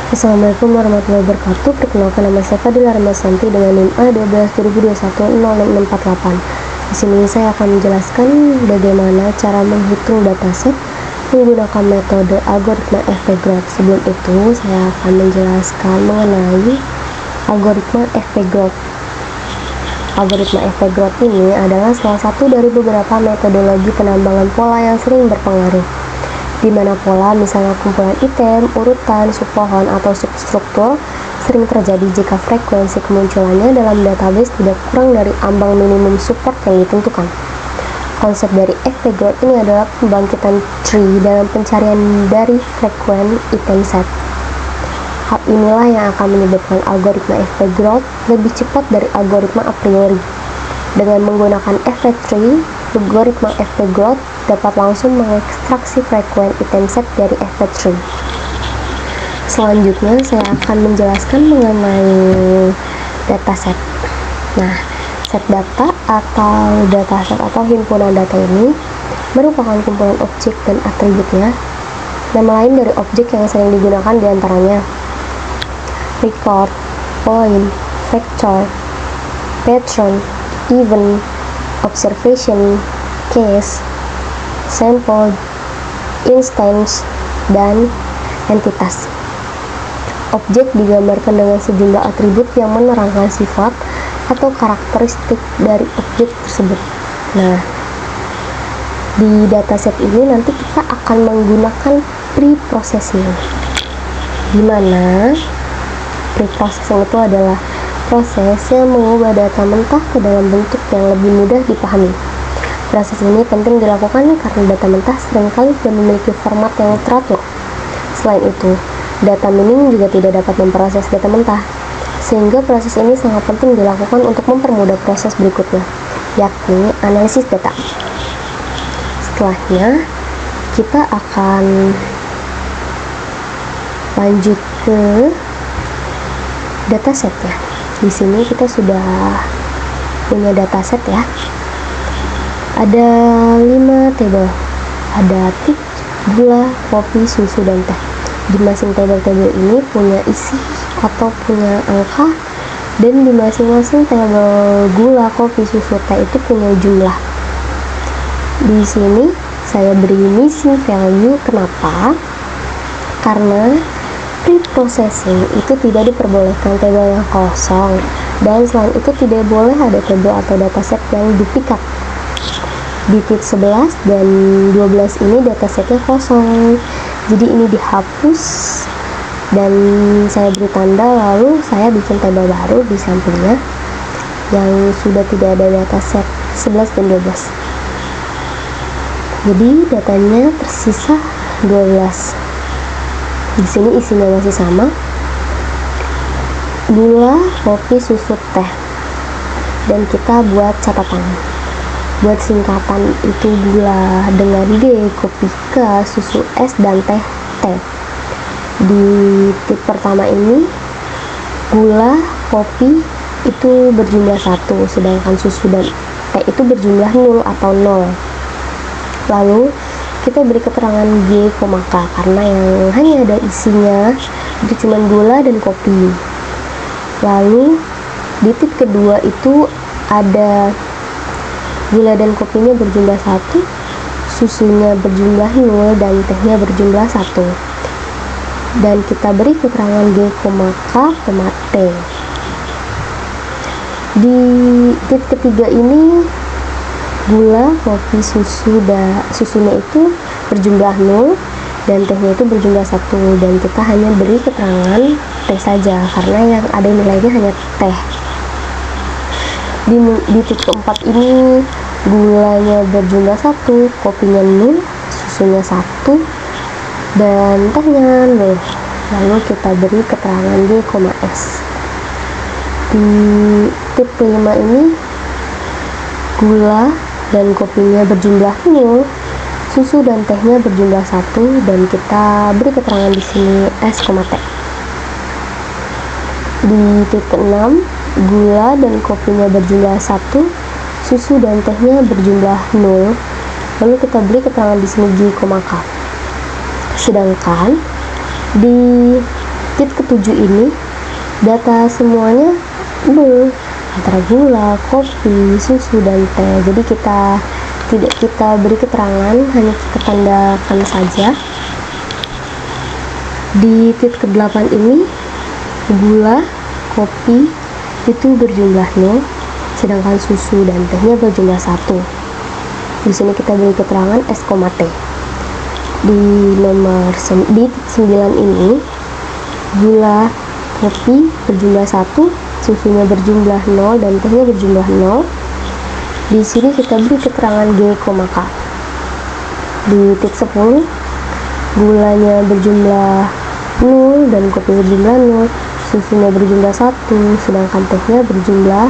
Assalamualaikum warahmatullahi wabarakatuh. Perkenalkan, nama saya Fadila Ramasanti dengan NIM A12 2021 0648. Di sini saya akan menjelaskan bagaimana cara menghitung dataset menggunakan metode algoritma FP-Growth. Sebelum itu, saya akan menjelaskan mengenai algoritma FP-Growth. Algoritma FP-Growth ini adalah salah satu dari beberapa metodologi penambangan pola yang sering berpengaruh, di mana pola, misalnya kumpulan item, urutan, subpohon, atau substruktur, sering terjadi jika frekuensi kemunculannya dalam database tidak kurang dari ambang minimum support yang ditentukan. Konsep dari FP-Growth ini adalah pembangkitan tree dalam pencarian dari frekuen item set. Hal inilah yang akan menyebabkan algoritma FP-Growth lebih cepat dari algoritma a priori. Dengan menggunakan FP-Tree, algoritma FP-Growth dapat langsung mengekstraksi frekuen item set dari FP-Tree. Selanjutnya, saya akan menjelaskan mengenai dataset. Nah, set data atau dataset atau himpunan data ini merupakan kumpulan objek dan atributnya. Nama lain dari objek yang sering digunakan diantaranya record, point, vector, patron, event, observation, case, sample, instance, dan entitas. Objek digambarkan dengan sejumlah atribut yang menerangkan sifat atau karakteristik dari objek tersebut. Nah, di dataset ini nanti kita akan menggunakan pre-processing, di mana pre-processing itu adalah proses yang mengubah data mentah ke dalam bentuk yang lebih mudah dipahami. Proses ini penting dilakukan karena data mentah seringkali tidak memiliki format yang teratur. Selain itu, data mining juga tidak dapat memproses data mentah, sehingga proses ini sangat penting dilakukan untuk mempermudah proses berikutnya, yakni analisis data. Setelahnya, kita akan lanjut ke dataset ya. Di sini kita sudah punya dataset ya. Ada 5 tabel. Ada tip, gula, kopi, susu, dan teh. Di masing tabel-tabel ini punya isi atau punya angka, dan di masing-masing tabel gula, kopi, susu, teh itu punya jumlah. Di sini saya beri missing value. Kenapa? Karena pre-processing itu tidak diperbolehkan tabel yang kosong, dan selain itu tidak boleh ada tabel atau dataset yang duplikat. Di tit 11 dan 12 ini datasetnya kosong, jadi ini dihapus dan saya beri tanda, lalu saya bikin tabel baru di sampingnya yang sudah tidak ada dataset 11 dan 12. Jadi datanya tersisa 12. Di sini isinya masih sama, gula, kopi, susu, teh, dan kita buat catatan. Buat singkatan itu gula dengan G, kopi K, susu S, dan teh T. Di tip pertama ini gula, kopi itu berjumlah 1, sedangkan susu dan teh itu berjumlah 0 atau 0. Lalu kita beri keterangan G, K karena yang hanya ada isinya itu cuma gula dan kopi. Lalu di tip kedua itu ada gula dan kopinya berjumlah 1, susunya berjumlah 0, dan tehnya berjumlah 1. Dan kita beri keterangan G, K, T. Di tip ketiga ini gula, kopi, susunya itu berjumlah 0 dan tehnya itu berjumlah 1, dan kita hanya beri keterangan teh saja karena yang ada nilainya hanya teh. Di titik keempat ini gulanya berjumlah 1, kopinya 0, susunya 1, dan tehnya 0. Lalu kita beri keterangan G, S. Di titik kelima ini gula dan kopinya berjumlah 0, susu dan tehnya berjumlah 1, dan kita beri keterangan di sini S, T. Di titik 6 gula dan kopinya berjumlah 1, susu dan tehnya berjumlah 0, lalu kita beri keterangan di sini G, K. Sedangkan di titik 7 ini data semuanya nol, antara gula, kopi, susu, dan teh. Jadi tidak kita beri keterangan, hanya kita tandakan saja. Di titik ke-8 ini gula, kopi itu berjumlah 0, sedangkan susu dan tehnya berjumlah 1. Di sini kita beri keterangan S, T. Di di 9 ini gula, kopi berjumlah 1, susunya berjumlah 0, dan tehnya berjumlah 0. Di sini kita beri keterangan G, K. Di titik 10 gulanya berjumlah 0 dan kopi berjumlah 0, susunya berjumlah 1, sedangkan tehnya berjumlah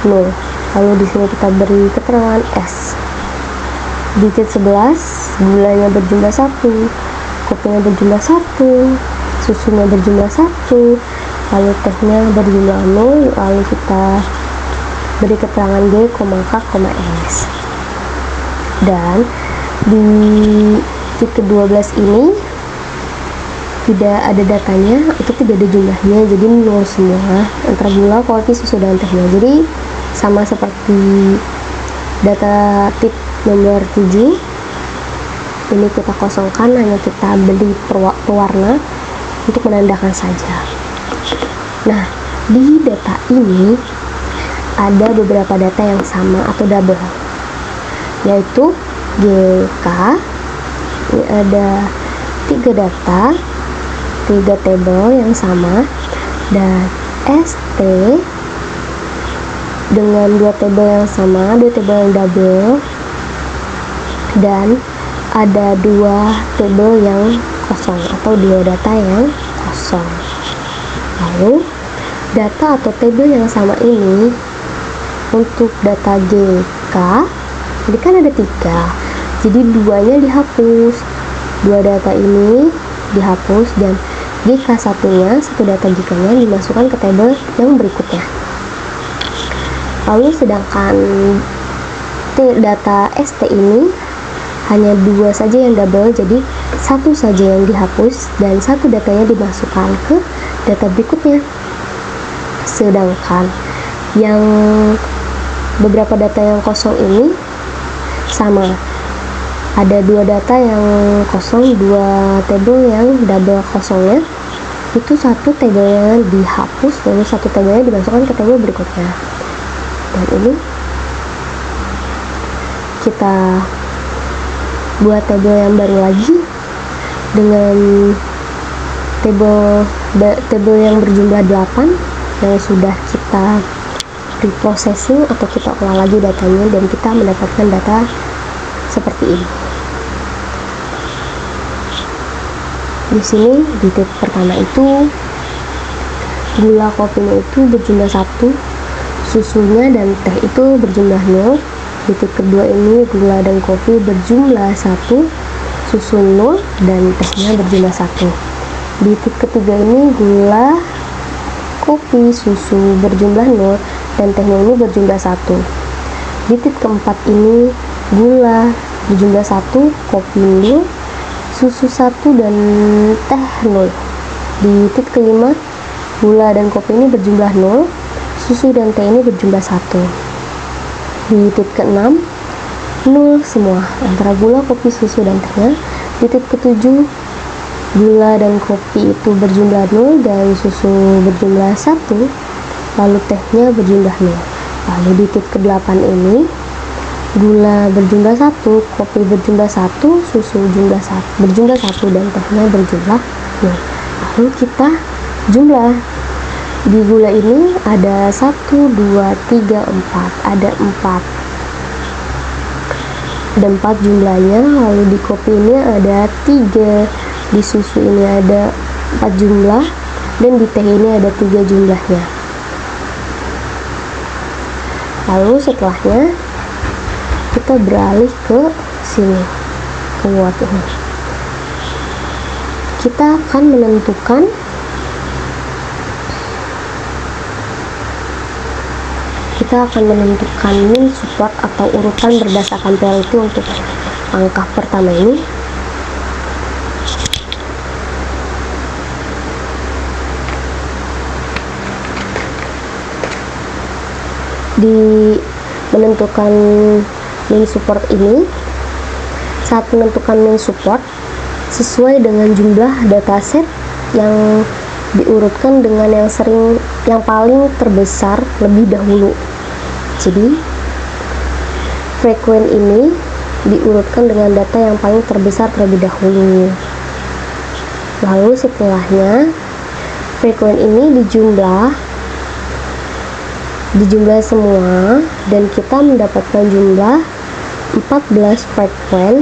0. Lalu di sini kita beri keterangan S. Di titik 11 gulanya berjumlah 1, kopinya berjumlah 1, susunya berjumlah 1, lalu tehnya berjumlah 0. Lalu kita beri keterangan G, K, S. Dan di titik 12 ini tidak ada datanya, itu tidak ada jumlahnya, jadi 0 semua antara gula, kopi, susu, dan tehnya. Jadi sama seperti data tip nomor 7, ini kita kosongkan, hanya kita beri pewarna untuk menandakan saja. Nah, di data ini ada beberapa data yang sama atau double, yaitu GK. Ini ada 3 data, 3 tabel yang sama, dan ST dengan 2 tabel yang sama, 2 tabel yang double, dan ada 2 tabel yang kosong atau 2 data yang kosong. Lalu data atau tabel yang sama ini untuk data GK, ini kan ada 3, jadi 2-nya dihapus, 2 data ini dihapus, dan GK satunya, satu data GK-nya dimasukkan ke tabel yang berikutnya. Lalu sedangkan data ST ini hanya 2 saja yang double, jadi 1 saja yang dihapus dan 1 datanya dimasukkan ke data berikutnya. Sedangkan yang beberapa data yang kosong ini sama, ada 2 data yang kosong, 2 tabel yang double kosongnya, itu 1 tabelnya dihapus, lalu 1 tabelnya dimasukkan ke tabel berikutnya. Dan ini kita buat tabel yang baru lagi dengan tabel yang berjumlah 8 yang sudah kita reprocessing atau kita olah lagi datanya, dan kita mendapatkan data seperti ini. Di sini di titik pertama itu gula, kopinya itu berjumlah 1, susunya dan teh itu berjumlah 0. Di titik kedua ini gula dan kopi berjumlah 1, susu 0, dan tehnya berjumlah 1. Di titik ketiga ini gula, kopi, susu berjumlah 0, dan tehnya ini berjumlah 1. Di titik keempat ini gula berjumlah 1, kopi 0, susu 1, dan teh 0. Di titik kelima gula dan kopi ini berjumlah 0, susu dan teh ini berjumlah 1. Di titik ke-6 0 semua antara gula, kopi, susu, dan tehnya. Di titik ke-7 gula dan kopi itu berjumlah 0 dan susu berjumlah 1, lalu tehnya berjumlah 0. Lalu di titik ke-8 ini gula berjumlah 1, kopi berjumlah 1, susu berjumlah 1, dan tehnya berjumlah 0. Lalu kita jumlah. Di gula ini ada 1, 2, 3, 4, ada 4 jumlahnya. Lalu di kopi ini ada 3, di susu ini ada 4 jumlah, dan di teh ini ada 3 jumlahnya. Lalu setelahnya kita beralih ke sini, ke word ini. Kita akan menentukan min support atau urutan berdasarkan priority untuk angka pertama ini. di menentukan main support ini, saat menentukan main support sesuai dengan jumlah dataset yang diurutkan dengan yang paling terbesar lebih dahulu. Jadi frekuen ini diurutkan dengan data yang paling terbesar terlebih dahulu. Lalu setelahnya frekuen ini dijumlah semua dan kita mendapatkan jumlah 14 frekuen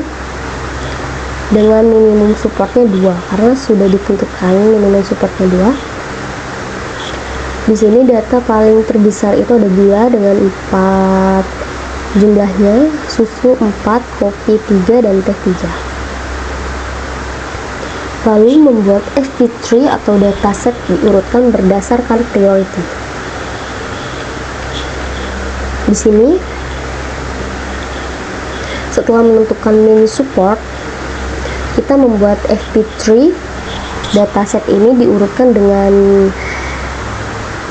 dengan minimum supportnya 2 karena sudah ditentukan minimum supportnya 2. Di sini data paling terbesar itu ada gula dengan 4 jumlahnya, susu 4, kopi 3, dan teh 3. Lalu membuat FP3 atau dataset diurutkan berdasarkan priority. Di sini setelah menentukan main support, kita membuat FP3 dataset ini diurutkan dengan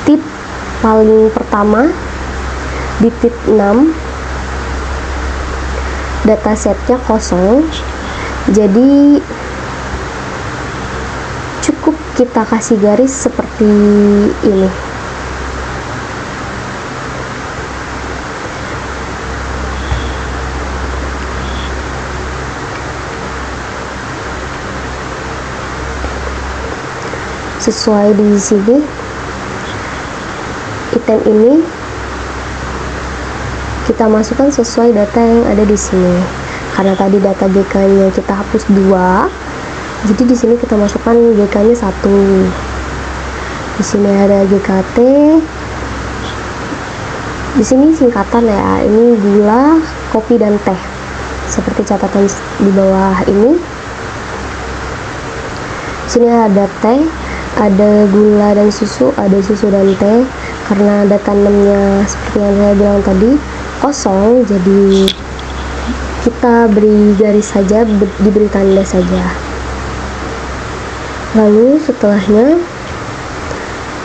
tip paling pertama di tip 6 datasetnya kosong, jadi cukup kita kasih garis seperti ini. Sesuai di sini, item ini kita masukkan sesuai data yang ada di sini. Karena tadi data GK-nya kita hapus 2, jadi di sini kita masukkan GK-nya 1. Di sini ada GKT. Di sini singkatan ya, ini gula, kopi, dan teh. Seperti catatan di bawah ini. Di sini ada teh, ada gula dan susu, ada susu dan teh. Karena data 6-nya seperti yang saya bilang tadi kosong, jadi kita beri garis saja, diberi tanda saja. Lalu setelahnya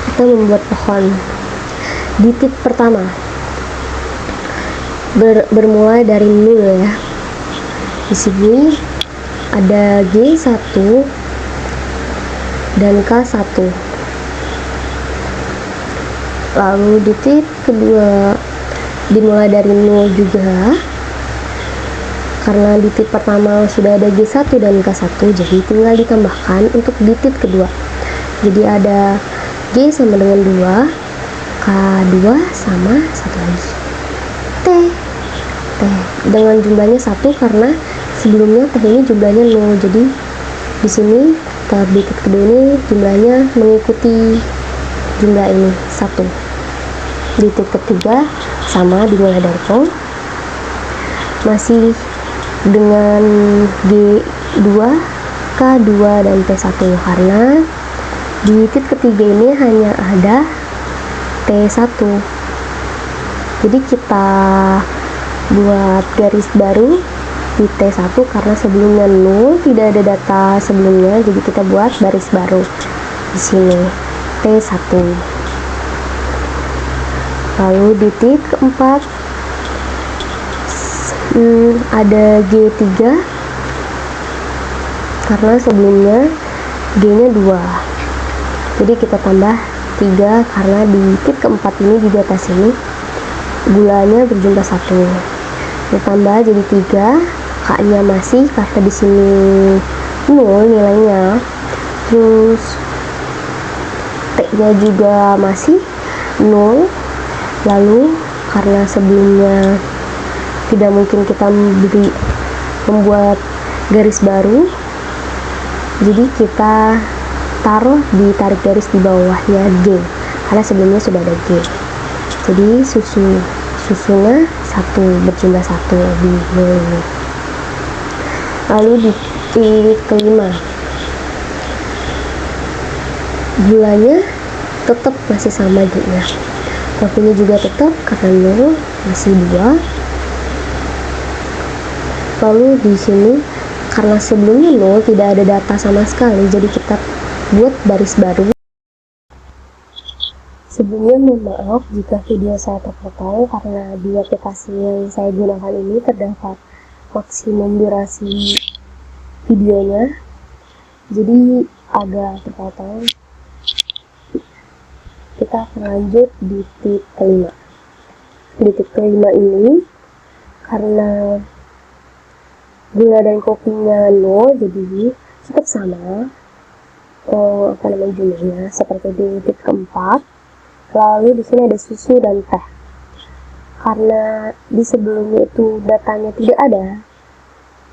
kita membuat pohon. Di tip pertama bermulai dari 0 ya. Di sini ada G1 dan K1. Lalu di tip kedua dimulai dari 0 juga, karena di tip pertama sudah ada G1 dan K1, jadi tinggal ditambahkan untuk di tip kedua. Jadi ada G sama dengan 2, K2 sama 1 lagi, T dengan jumlahnya 1 karena sebelumnya teh ini jumlahnya 0, jadi di sini di tip kedua ini jumlahnya mengikuti jumlah ini 1. Di tip ketiga sama, dimulai dari 0, masih dengan G2, K2, dan T1 karena di tip ketiga ini hanya ada T1. Jadi kita buat garis baru di T1 karena sebelumnya 0, tidak ada data sebelumnya, jadi kita buat baris baru di sini T1. Lalu di tip keempat ada G3 karena sebelumnya G-nya 2, jadi kita tambah 3 karena di tip keempat ini di data sini gulanya berjumlah 1, ditambah jadi 3, K-nya masih karena di sini 0 nilainya, terus T-nya juga masih 0. Lalu karena sebelumnya tidak mungkin kita membuat garis baru, jadi kita tarik garis di bawahnya G karena sebelumnya sudah ada G. Jadi susunya 1 berjumlah 1 di 0 ini. Lalu di tip kelima gulanya tetap masih sama G-nya, kopinya juga tetap karena 0 masih 2. Lalu di sini karena sebelumnya 0 tidak ada data sama sekali, jadi kita buat baris baru Sebelumnya mohon maaf jika video saya terpotong karena di aplikasi yang saya gunakan ini terdapat maksimum durasi videonya, jadi agak terpotong. Kita akan lanjut di tip kelima. Di tip kelima ini, karena gula dan kopinya 0, jadi tetap sama jumlahnya seperti di tip keempat. Lalu di sini ada susu dan teh. Karena di sebelumnya itu datanya tidak ada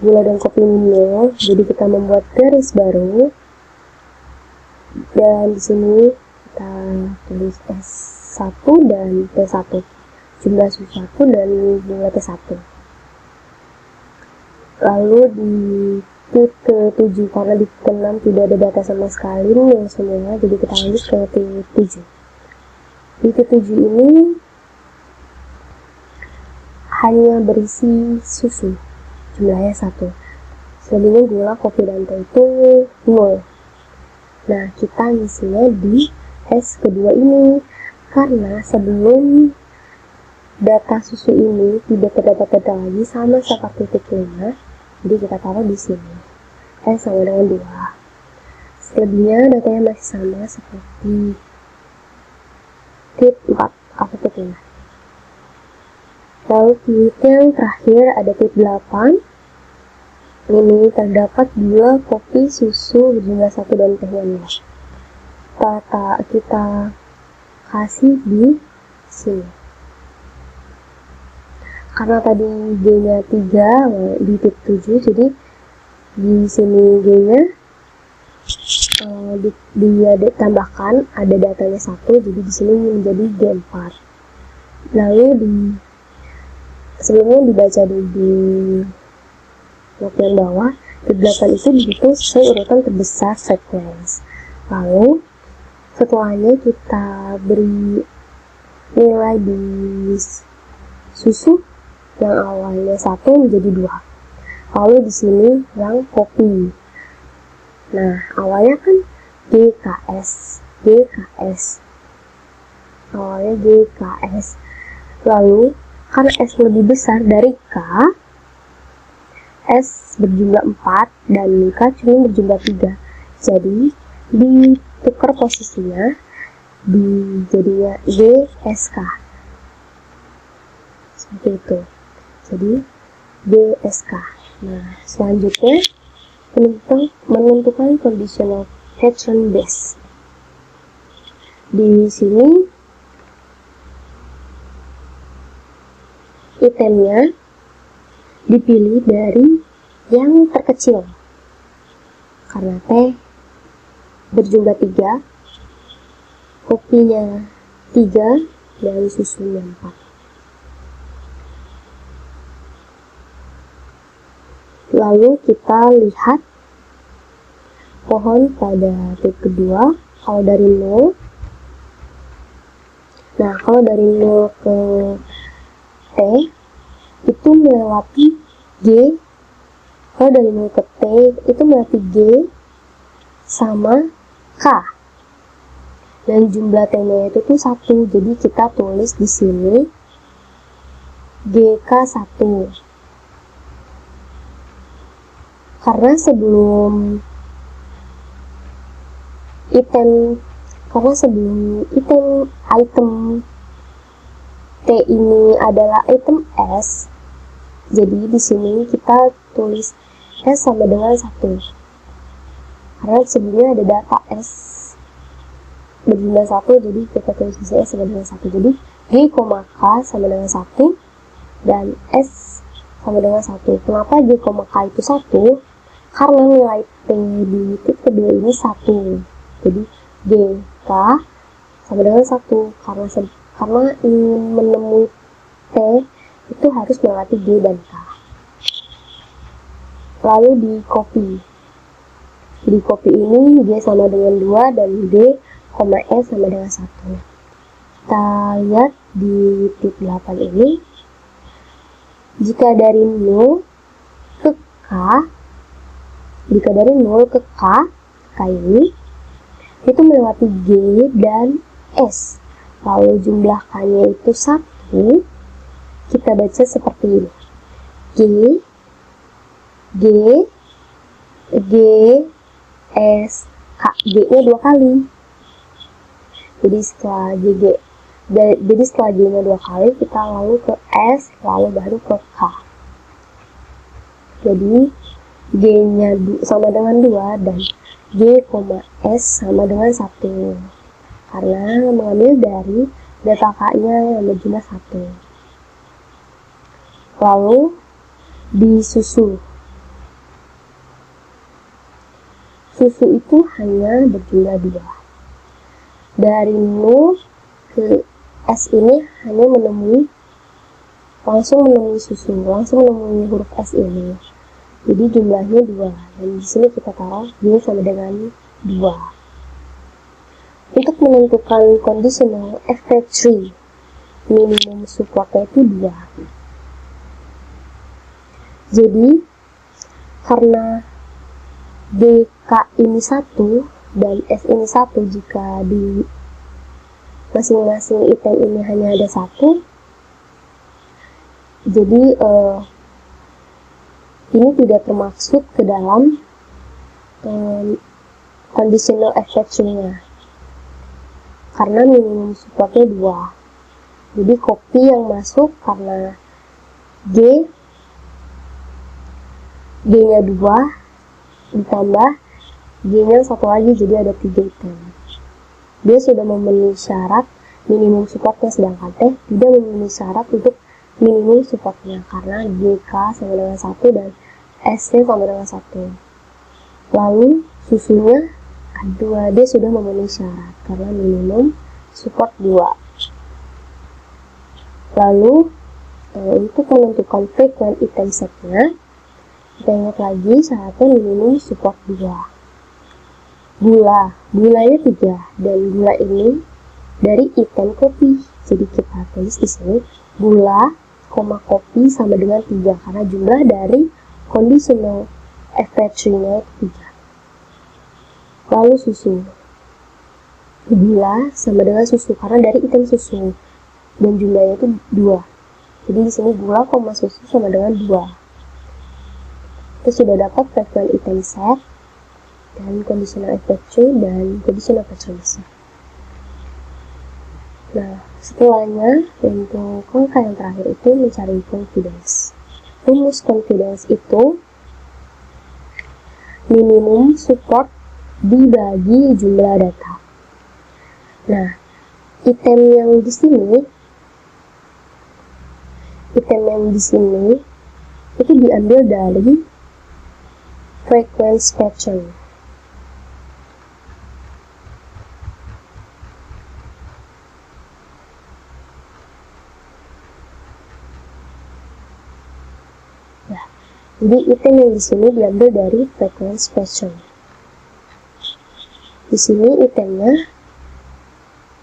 gula dan kopi 0, jadi kita membuat garis baru. Dan di sini kita tulis S1 dan T1. Jumlah susu 1 dan jumlah T1. Lalu di tip ke-7, karena di ke-6 tidak ada data sama sekali nih semua, jadi kita lanjut ke tip 7. Di tip 7 ini hanya berisi susu, jumlahnya 1. Selebihnya gula, kopi, dan teh itu 0. Nah, kita ngisinya di S kedua ini, karena sebelum data susu ini tidak terdapat data lagi sama seperti tip 5, jadi kita taruh di sini. S sama dengan 2. Selebihnya datanya masih sama seperti tip 4 atau tip 5. Lalu tip yang terakhir ada tip 8. Ini terdapat gula, kopi, susu berjumlah 1 dan tehnya 0. Kita kasih di sini. Karena tadi G-nya 3 di tip 7, jadi di sini G-nya dia ditambahkan ada datanya 1, jadi di sini menjadi G4. Lalu sebelumnya dibaca di bagian bawah, tip 8 itu dihitung sesuai urutan terbesar sequence. Lalu setelahnya kita beri nilai di susu yang awalnya 1 menjadi 2. Lalu di sini yang kopi. Nah, awalnya kan GKS. Awalnya GKS. Lalu karena S lebih besar dari K, S berjumlah 4 dan K cuma berjumlah 3. Jadi ditukar posisinya jadinya GSK. Seperti itu. Jadi GSK. Nah, selanjutnya menentukan conditional pattern base. Di sini itemnya dipilih dari yang terkecil, karena T berjumlah 3, kopinya 3, dan susunya 4. Lalu kita lihat pohon pada tip kedua. Kalau dari 0, nah kalau dari 0 ke T itu melewati G. Kalau dari 0 ke T itu melewati G sama K, dan jumlah T-nya itu tuh 1, jadi kita tulis di sini GK1. Karena sebelum item T ini adalah item S, jadi di sini kita tulis S sama dengan 1. Karena sebelumnya ada data S berjumlah 1, jadi kita tulis di sini S sama dengan 1. Jadi G, K sama dengan 1 dan S sama dengan 1. Kenapa G, K itu 1? Karena nilai T di tip kedua ini 1. Jadi G, K sama dengan 1. Karena ingin menemui T itu harus melewati G dan K. Lalu di kopi. Di kopi ini G sama dengan 2 dan G, E sama dengan 1. Kita lihat di tip 8 ini. Jika dari 0 ke K, K ini itu melewati G dan S. lalu jumlah K-nya itu 1, kita baca seperti ini. G, G, G, S, K. G-nya 2 kali. Jadi setelah G-nya 2 kali, kita lalu ke S, lalu baru ke K. Jadi G-nya sama dengan 2 dan G, S sama dengan 1. Karena mengambil dari data K-nya yang berjumlah 1. Lalu disusul. Susu itu hanya berjumlah 2. Dari 0 ke S ini hanya langsung menemui susu, langsung menemui huruf S ini. Jadi jumlahnya 2. Dan di sini kita taruh G sama dengan 2. Untuk menentukan conditional FP3, minimum supportnya itu 2. Jadi karena DK ini 1 dan S ini 1, jika di masing-masing item ini hanya ada 1, jadi ini tidak termaksud ke dalam conditional FP3-nya karena minimum supportnya 2. Jadi copy yang masuk karena G-nya 2 ditambah G-nya 1 lagi, jadi ada 3 item. Dia sudah memenuhi syarat minimum supportnya, sedangkan T tidak memenuhi syarat untuk minimum supportnya karena GK sama dengan 1 dan S-nya sama dengan 1. Lalu susunya 2, dia sudah memenuhi syarat karena minimum support 2. Lalu untuk menentukan frequent item set-nya, kita ingat lagi syaratnya minimum support 2. Gulanya 3 dan gula ini dari item kopi. Jadi kita tulis di sini gula, kopi sama dengan 3 karena jumlah dari conditional FP3-nya itu 3. Lalu susu. Gula sama dengan susu karena dari item susu dan jumlahnya itu 2. Jadi di sini gula, susu sama dengan 2. Kita sudah dapat frequent item set dan conditional FP3 dan conditional FP3. Nah, setelahnya untuk angka yang terakhir itu mencari confidence. Rumus confidence itu minimum support dibagi jumlah data. Nah, item yang di sini itu diambil dari frequency pattern. Jadi item yang di sini diambil dari frequency pattern. Di sini itemnya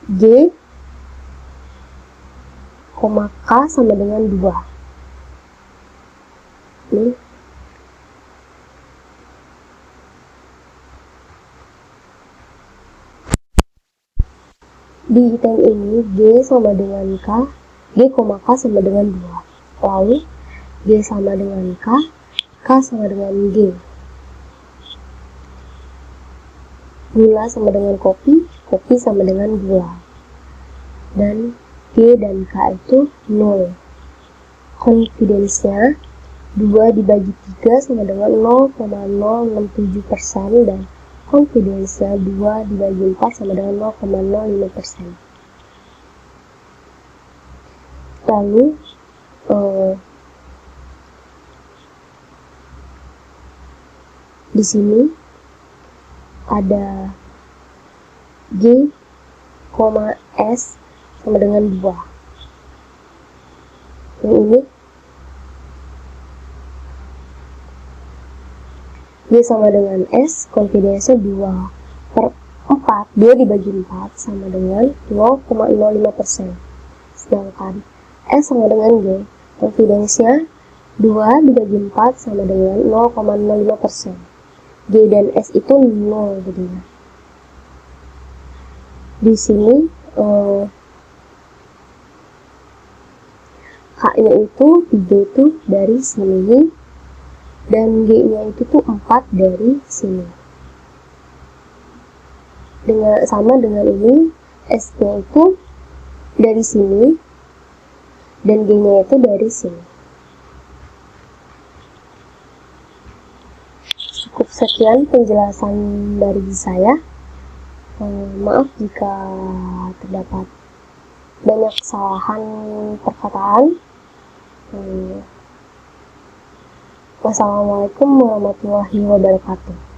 G, K sama dengan 2. Ini di item ini G sama dengan K, G, K sama dengan 2. Lalu G sama dengan K sama dengan G. Gula sama dengan kopi sama dengan gula. Dan G dan K itu 0. Confidence-nya 2 dibagi 3 sama dengan 0,067% dan confidence-nya 2 dibagi 4 sama dengan 0,05%. Lalu di sini ada G, S sama dengan 2. Yang ini G sama dengan S, confidence-nya 2/4, 2 dibagi 4 sama dengan 0,05%. Sedangkan S sama dengan G, confidence-nya 2 dibagi 4 sama dengan 0,05%. G dan S itu 0 jadinya. Di sini itu 3 itu dari sini, dan G-nya itu tuh 4 dari sini. Sama dengan ini, S-nya itu dari sini, dan G-nya itu dari sini. Cukup sekian penjelasan dari saya. Maaf jika terdapat banyak kesalahan perkataan. Wassalamualaikum warahmatullahi wabarakatuh.